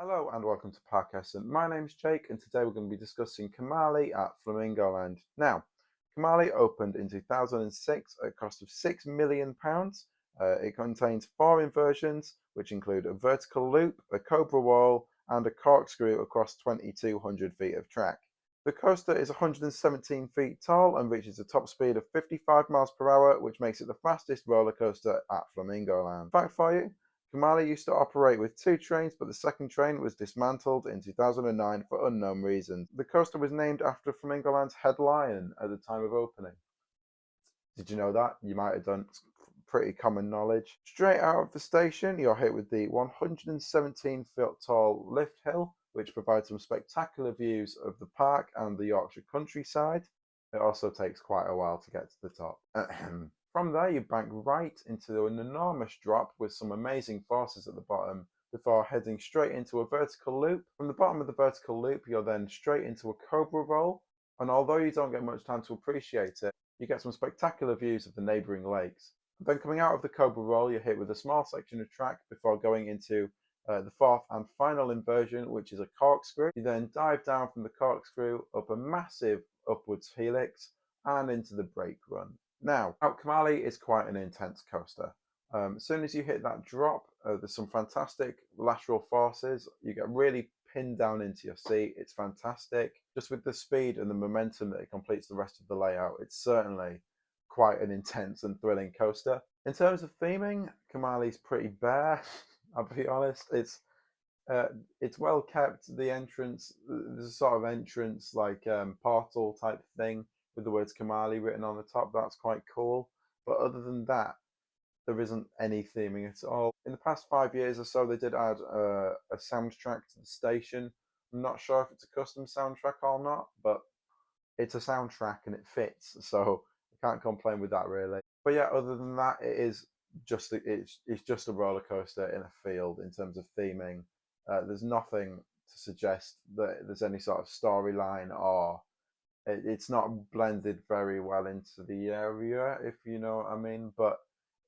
Hello and welcome to Park Essen. My name's Jake and today we're going to be discussing Kumali at Flamingo Land. Now, Kumali opened in 2006 at a cost of £6 million. It contains 4 inversions, which include a vertical loop, a cobra wall, and a corkscrew across 2,200 feet of track. The coaster is 117 feet tall and reaches a top speed of 55 miles per hour, which makes it the fastest roller coaster at Flamingo Land. Fact for you, Kumali used to operate with 2 trains, but the second train was dismantled in 2009 for unknown reasons. The coaster was named after Flamingo Land's head lion at the time of opening. Did you know that? You might have done. It's pretty common knowledge. Straight out of the station, you're hit with the 117-foot tall lift hill, which provides some spectacular views of the park and the Yorkshire countryside. It also takes quite a while to get to the top. From there, you bank right into an enormous drop with some amazing forces at the bottom before heading straight into a vertical loop. From the bottom of the vertical loop, you're then straight into a cobra roll, and although you don't get much time to appreciate it, you get some spectacular views of the neighbouring lakes. Then coming out of the cobra roll, you're hit with a small section of track before going into the 4th and final inversion, which is a corkscrew. You then dive down from the corkscrew up a massive upwards helix and into the brake run. Now, Mount Kumali is quite an intense coaster. As soon as you hit that drop, there's some fantastic lateral forces. You get really pinned down into your seat. It's fantastic. Just with the speed and the momentum that it completes the rest of the layout, it's certainly quite an intense and thrilling coaster. In terms of theming, Kumali's pretty bare. I'll be honest. It's well kept. The entrance, there's a sort of entrance like portal type thing with the words Kumali written on the top. That's quite cool. But other than that, there isn't any theming at all. In the past 5 years or so, they did add a soundtrack to the station. I'm not sure if it's a custom soundtrack or not, but it's a soundtrack and it fits, so I can't complain with that really. But yeah, other than that, it's just a roller coaster in a field in terms of theming. There's nothing to suggest that there's any sort of storyline, or it's not blended very well into the area, if you know what I mean. But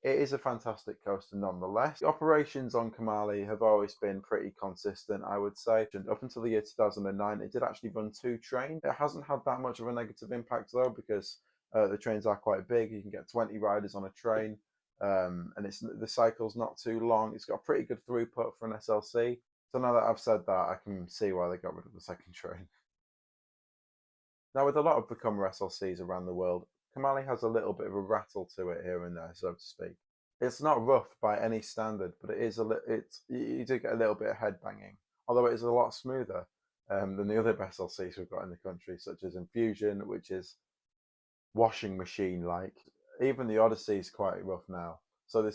it is a fantastic coaster nonetheless. The operations on Kumali have always been pretty consistent, I would say. And up until the year 2009, it did actually run 2 trains. It hasn't had that much of a negative impact though, because the trains are quite big. You can get 20 riders on a train, and the cycle's not too long. It's got a pretty good throughput for an SLC. So now that I've said that, I can see why they got rid of the second train. Now, with a lot of Vekoma SLCs around the world, Kumali has a little bit of a rattle to it here and there, so to speak. It's not rough by any standard, but you do get a little bit of head banging, although it is a lot smoother than the other SLCs we've got in the country, such as Infusion, which is washing machine-like. Even the Odyssey is quite rough now. So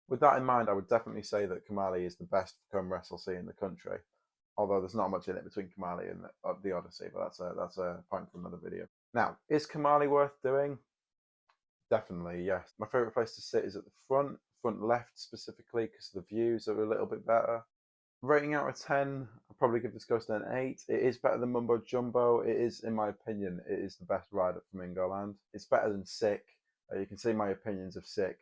with that in mind, I would definitely say that Kumali is the best Vekoma SLC in the country. Although there's not much in it between Kumali and the Odyssey, but that's a point for another video. Now, is Kumali worth doing? Definitely, yes. My favourite place to sit is at the front left specifically, because the views are a little bit better. Rating out of 10, I'll probably give this coaster an 8. It is better than Mumbo Jumbo. It is, in my opinion, it is the best ride at Flamingo Land. It's better than Sick. You can see my opinions of Sick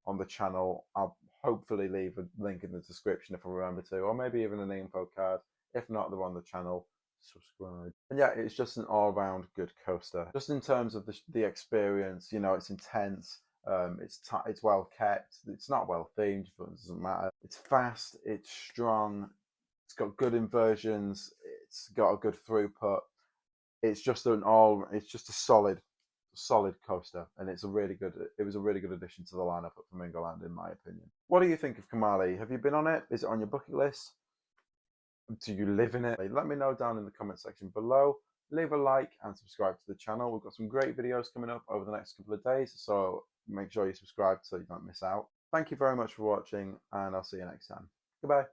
on the channel. I'll hopefully leave a link in the description if I remember to, or maybe even an info card. If not, they're on the channel. Subscribe. And yeah, it's just an all-round good coaster. Just in terms of the experience, you know, it's intense. It's well kept. It's not well themed, but it doesn't matter. It's fast. It's strong. It's got good inversions. It's got a good throughput. It's just a solid coaster, and it was a really good addition to the lineup at Flamingo Land, in my opinion. What do you think of Kumali? Have you been on it? Is it on your bucket list? Do you live in it? Let me know down in the comment section below. Leave a like and subscribe to the channel. We've got some great videos coming up over the next couple of days, so make sure you subscribe so you don't miss out. Thank you very much for watching, and I'll see you next time. Goodbye.